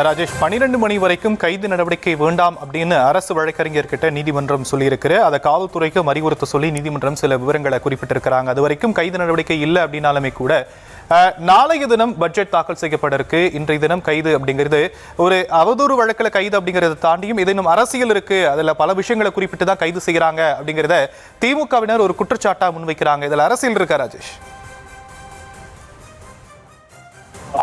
ராஜேஷ், 12 மணி வரைக்கும் கைது நடவடிக்கை வேண்டாம் அப்படின்னு அரசு வழக்கறிஞர்கிட்ட நீதிமன்றம் சொல்லியிருக்கு. அதை காவல்துறைக்கு அறிவுறுத்த சொல்லி நீதிமன்றம் சில விவரங்களை குறிப்பிட்டிருக்கிறாங்க. அது வரைக்கும் கைது நடவடிக்கை இல்லை அப்படின்னாலுமே கூட நாளைய தினம் பட்ஜெட் தாக்கல் செய்யப்பட இருக்கு. இன்றைய தினம் கைது அப்படிங்கிறது ஒரு அவதூறு வழக்கில் கைது அப்படிங்கிறத தாண்டியும் ஏதேனும் அரசியல் இருக்கு, அதுல பல விஷயங்களை குறிப்பிட்டு தான் கைது செய்யறாங்க அப்படிங்கிறத திமுகவினர் ஒரு குற்றச்சாட்டா முன்வைக்கிறாங்க. இதுல அரசியல் இருக்கா ராஜேஷ்?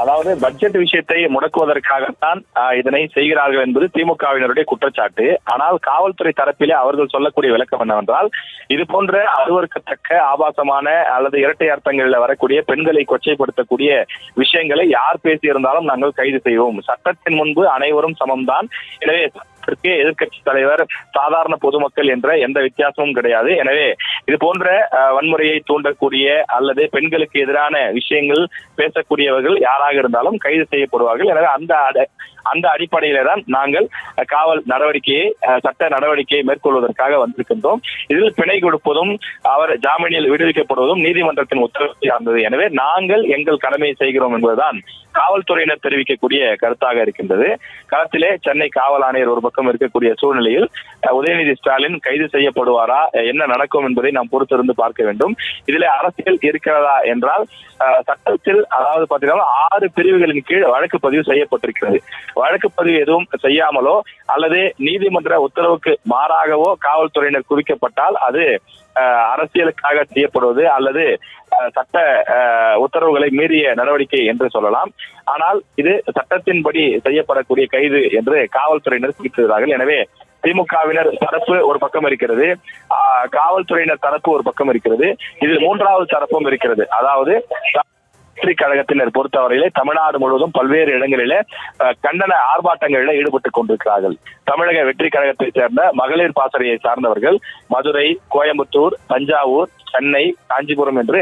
அதாவது பட்ஜெட் விஷயத்தை முடக்குவதற்காகத்தான் இதனை செய்கிறார்கள் என்பது திமுகவினருடைய குற்றச்சாட்டு. ஆனால் காவல்துறை தரப்பிலே அவர்கள் சொல்லக்கூடிய விளக்கம் என்னவென்றால், இது போன்ற அருவருக்கத்தக்க ஆபாசமான அல்லது இரட்டை அர்த்தங்களில் வரக்கூடிய பெண்களை கொச்சைப்படுத்தக்கூடிய விஷயங்களை யார் பேசியிருந்தாலும் நாங்கள் கைது செய்வோம். சட்டத்தின் முன்பு அனைவரும் சமம்தான். எனவே எதிர்கட்சி தலைவர், சாதாரண பொதுமக்கள் என்ற எந்த வித்தியாசமும் கிடையாது. எனவே இது போன்ற வன்முறையை தூண்டக்கூடிய அல்லது பெண்களுக்கு எதிரான விஷயங்கள் பேசக்கூடியவர்கள் யாராக இருந்தாலும் கைது செய்யப்படுவார்கள். எனவே அந்த அடிப்படையில தான் நாங்கள் காவல் நடவடிக்கையை, சட்ட நடவடிக்கையை மேற்கொள்வதற்காக வந்திருக்கின்றோம். இதில் பிணை கொடுப்பதும் அவர் ஜாமீனில் விடுவிக்கப்படுவதும் நீதிமன்றத்தின் உத்தரவை சார்ந்தது. எனவே நாங்கள் எங்கள் கடமையை செய்கிறோம் என்பதுதான் காவல்துறையினர் தெரிவிக்கக்கூடிய கருத்தாக இருக்கின்றது. களத்திலே சென்னை காவல் ஆணையர் ஒரு பக்கம் இருக்கக்கூடிய சூழ்நிலையில் உதயநிதி ஸ்டாலின் கைது செய்யப்படுவாரா, என்ன நடக்கும் என்பதை நாம் பொறுத்திருந்து பார்க்க வேண்டும். இதில் அரசியல் இருக்கிறதா என்றால், சட்டத்தில் அதாவது பார்த்தீங்கன்னா 6 பிரிவுகளின் கீழ் வழக்கு பதிவு செய்யப்பட்டிருக்கிறது. வழக்கு பதிவு எதுவும் செய்யாமலோ அல்லது நீதிமன்ற உத்தரவுக்கு மாறாகவோ காவல்துறையினர் குவிக்கப்பட்டால் அது அரசியலுக்காக செய்யப்படுவது அல்லது சட்ட உத்தரவுகளை மீறிய நடவடிக்கை என்று சொல்லலாம். ஆனால் இது சட்டத்தின்படி செய்யப்படக்கூடிய கைது என்று காவல்துறையினர் குறிப்பிடுகிறார்கள். எனவே திமுகவினர் தரப்பு ஒரு பக்கம் இருக்கிறது, காவல்துறையினர் தரப்பு ஒரு பக்கம் இருக்கிறது, இதில் 3வது தரப்பும் இருக்கிறது. அதாவது வெற்றி கழகத்தினர் பொறுத்தவரையிலே தமிழ்நாடு முழுவதும் பல்வேறு இடங்களிலே கண்டன ஆர்ப்பாட்டங்களில் ஈடுபட்டுக் கொண்டிருக்கிறார்கள். தமிழக வெற்றி கழகத்தை சேர்ந்த மகளிர் பாசறையை சார்ந்தவர்கள் மதுரை, கோயம்புத்தூர், தஞ்சாவூர், சென்னை, காஞ்சிபுரம் என்று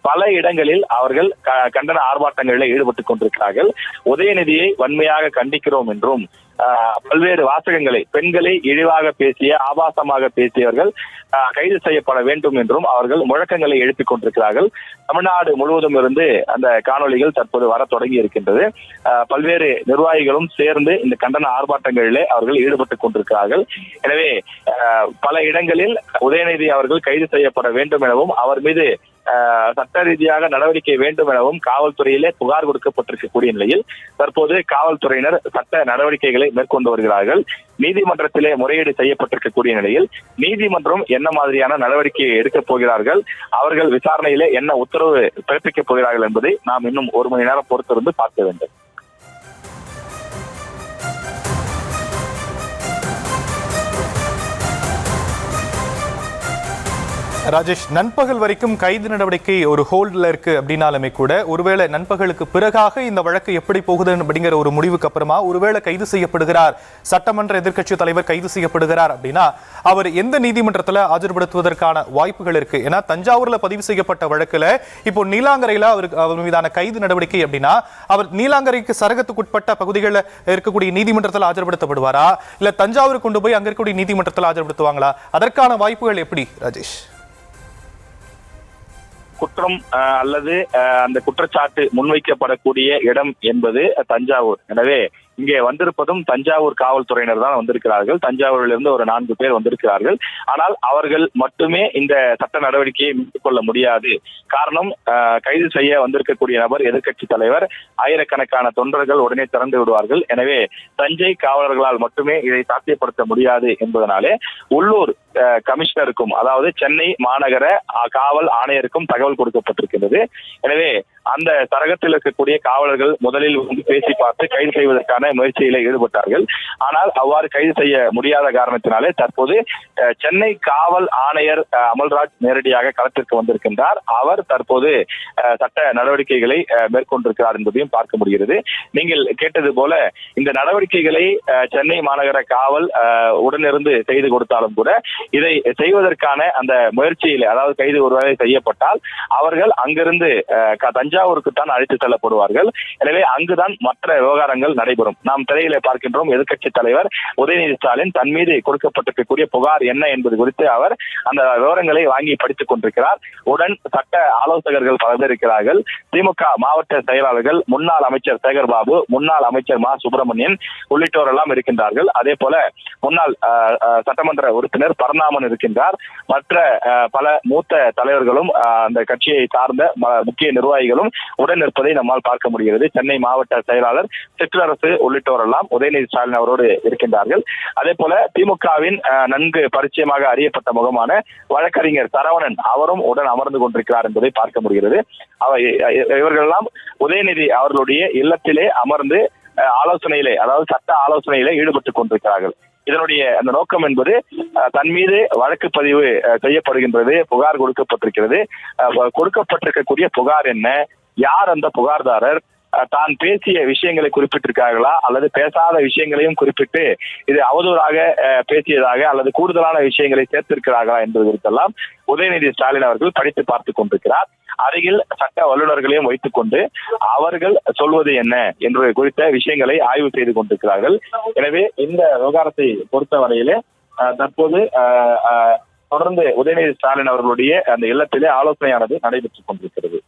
பல இடங்களில் அவர்கள் கண்டன ஆர்ப்பாட்டங்களில் ஈடுபட்டுக் கொண்டிருக்கிறார்கள். உதயநிதியை வன்மையாக கண்டிக்கிறோம் என்றும், பல்வேறு வாசகங்களை, பெண்களை இழிவாக பேசிய, ஆபாசமாக பேசியவர்கள் கைது செய்யப்பட வேண்டும் என்றும் அவர்கள் முழக்கங்களை எழுப்பிக் கொண்டிருக்கிறார்கள். தமிழ்நாடு முழுவதும் இருந்து அந்த காணொலிகள் தற்போது வர தொடங்கி இருக்கின்றது. பல்வேறு நிர்வாகிகளும் சேர்ந்து இந்த கண்டன ஆர்ப்பாட்டங்களிலே அவர்கள் ஈடுபட்டுக் கொண்டிருக்கிறார்கள். எனவே பல இடங்களில் உதயநிதி அவர்கள் கைது செய்யப்பட வேண்டும் எனவும், அவர் மீது சட்ட ரீதியாக நடவடிக்கை வேண்டும் எனவும் காவல்துறையிலே புகார் கொடுக்கப்பட்டிருக்கக்கூடிய நிலையில் தற்போது காவல்துறையினர் சட்ட நடவடிக்கைகளை மேற்கொண்டு வருகிறார்கள். நீதிமன்றத்திலே முறையீடு செய்யப்பட்டிருக்கக்கூடிய நிலையில் நீதிமன்றம் என்ன மாதிரியான நடவடிக்கையை எடுக்கப் போகிறார்கள், அவர்கள் விசாரணையிலே என்ன உத்தரவு பிறப்பிக்கப் போகிறார்கள் என்பதை நாம் இன்னும் 1 மணி நேரம் பொறுத்திருந்து பார்க்க வேண்டும். ராஜேஷ், நண்பகல் வரைக்கும் கைது நடவடிக்கை ஒரு ஹோல்ட்ல இருக்கு அப்படின்னாலுமே கூட, ஒருவேளை நண்பகலுக்கு பிறகாக இந்த வழக்கு எப்படி போகுது அப்படிங்கிற ஒரு முடிவுக்கு அப்புறமா ஒருவேளை கைது செய்யப்படுகிறார், சட்டமன்ற எதிர்க்கட்சி தலைவர் கைது செய்யப்படுகிறார் அப்படின்னா அவர் எந்த நீதிமன்றத்தில் ஆஜர்படுத்துவதற்கான வாய்ப்புகள் இருக்கு? ஏன்னா தஞ்சாவூர்ல பதிவு செய்யப்பட்ட வழக்குல இப்போ நீலாங்கரையில அவர் மீதான கைது நடவடிக்கை அப்படின்னா அவர் நீலாங்கரைக்கு சரகத்துக்குட்பட்ட பகுதிகளில் இருக்கக்கூடிய நீதிமன்றத்தில் ஆஜர்படுத்தப்படுவாரா, இல்ல தஞ்சாவூர் கொண்டு போய் அங்க இருக்கக்கூடிய நீதிமன்றத்தில் ஆஜர்படுத்துவாங்களா? அதற்கான வாய்ப்புகள் எப்படி ராஜேஷ்? குற்றம் அல்லது அந்த குற்றச்சாட்டு முன்வைக்கப்படக்கூடிய இடம் என்பது தஞ்சாவூர். எனவே இங்கே வந்திருப்பதும் தஞ்சாவூர் காவல்துறையினர் தான் வந்திருக்கிறார்கள். தஞ்சாவூரிலிருந்து ஒரு 4 பேர் வந்திருக்கிறார்கள். ஆனால் அவர்கள் மட்டுமே இந்த சட்ட நடவடிக்கையை மேற்கொள்ள முடியாது. காரணம், கைது செய்ய வந்திருக்கக்கூடிய நபர் எதிர்க்கட்சி தலைவர், ஆயிரக்கணக்கான தொண்டர்கள் உடனே திறந்து விடுவார்கள். எனவே தஞ்சை காவலர்களால் மட்டுமே இதை சாத்தியப்படுத்த முடியாது என்பதனாலே உள்ளூர் கமிஷனருக்கும், அதாவது சென்னை மாநகர காவல் ஆணையருக்கும் தகவல் கொடுக்கப்பட்டிருக்கிறது. எனவே அந்த சரகத்தில் இருக்கக்கூடிய காவலர்கள் முதலில் வந்து பேசி பார்த்து கைது செய்வதற்கான முயற்சியில ஈடுபட்டார்கள். ஆனால் அவ்வாறு கைது செய்ய முடியாத காரணத்தினாலே தற்போது சென்னை காவல் ஆணையர் அமல்ராஜ் நேரடியாக களத்திற்கு வந்திருக்கின்றார். அவர் தற்போது சட்ட நடவடிக்கைகளை மேற்கொண்டிருக்கிறார் என்பதையும் பார்க்க முடிகிறது. நீங்கள் கேட்டது போல இந்த நடவடிக்கைகளை சென்னை மாநகர காவல் உடனிருந்து செய்து கொடுத்தாலும் கூட இதை செய்வதற்கான அந்த முயற்சியில, அதாவது கைது ஒருவேளை செய்யப்பட்டால் அவர்கள் அங்கிருந்து தஞ்சாவூர் தஞ்சாவூருக்கு தான் அழைத்து செல்லப்படுவார்கள். எனவே அங்குதான் மற்ற விவகாரங்கள் நடைபெறும். நாம் திரையிலே பார்க்கின்றோம் எதிர்க்கட்சி தலைவர் உதயநிதி ஸ்டாலின் தன் மீது கொடுக்கப்பட்டிருக்கக்கூடிய புகார் என்ன என்பது குறித்து அவர் அந்த விவரங்களை வாங்கி படித்துக் கொண்டிருக்கிறார். உடன் சட்ட ஆலோசகர்கள் பல பேர் இருக்கிறார்கள். திமுக மாவட்ட செயலாளர்கள், முன்னாள் அமைச்சர் சேகர்பாபு, முன்னாள் அமைச்சர் மா சுப்பிரமணியன் உள்ளிட்டோர் எல்லாம் இருக்கின்றார்கள். அதே போல முன்னாள் சட்டமன்ற உறுப்பினர் பரந்தாமன் இருக்கின்றார். மற்ற பல மூத்த தலைவர்களும் அந்த கட்சியை சார்ந்த முக்கிய நிர்வாகிகளும் உடன் இருப்பதை நம்மால் பார்க்க முடிகிறது. சென்னை மாவட்ட செயலாளர் சிற்றரசு உள்ளிட்டோர் எல்லாம் உதயநிதி ஸ்டாலின் அவரோடு இருக்கின்றார்கள். அதே போல திமுகவின் நன்கு பரிச்சயமாக அறியப்பட்ட முகமான வழக்கறிஞர் சரவணன் அவரும் உடன் அமர்ந்து கொண்டிருக்கிறார் என்பதை பார்க்க முடிகிறது. இவர்கள் எல்லாம் உதயநிதி அவர்களுடைய இல்லத்திலே அமர்ந்து ஆலோசனையிலே, அதாவது சட்ட ஆலோசனையிலே ஈடுபட்டுக் கொண்டிருக்கிறார்கள். இதனுடைய அந்த நோக்கம் என்பது தன் மீது வழக்கு பதிவு செய்யப்படுகின்றது, புகார் கொடுக்கப்பட்டிருக்கிறது. கொடுக்கப்பட்டிருக்கக்கூடிய புகார் என்ன, யார் அந்த புகார்தாரர், தான் பேசிய விஷயங்களை குறிப்பிட்டிருக்கார்களா அல்லது பேசாத விஷயங்களையும் குறிப்பிட்டு இது அவதூறாக பேசியதாக அல்லது கூடுதலான விஷயங்களை சேர்த்திருக்கிறார்களா என்பது குறித்தெல்லாம் உதயநிதி ஸ்டாலின் அவர்கள் படித்து பார்த்துக் கொண்டிருக்கிறார். அருகில் சட்ட வல்லுநர்களையும் வைத்துக் கொண்டு அவர்கள் சொல்வது என்ன என்று குறித்த விஷயங்களை ஆய்வு செய்து கொண்டிருக்கிறார்கள். எனவே இந்த விவகாரத்தை பொறுத்தவரையிலே தற்போது தொடர்ந்து உதயநிதி ஸ்டாலின் அவர்களுடைய அந்த இல்லத்திலே ஆலோசனையானது நடைபெற்றுக் கொண்டிருக்கிறது.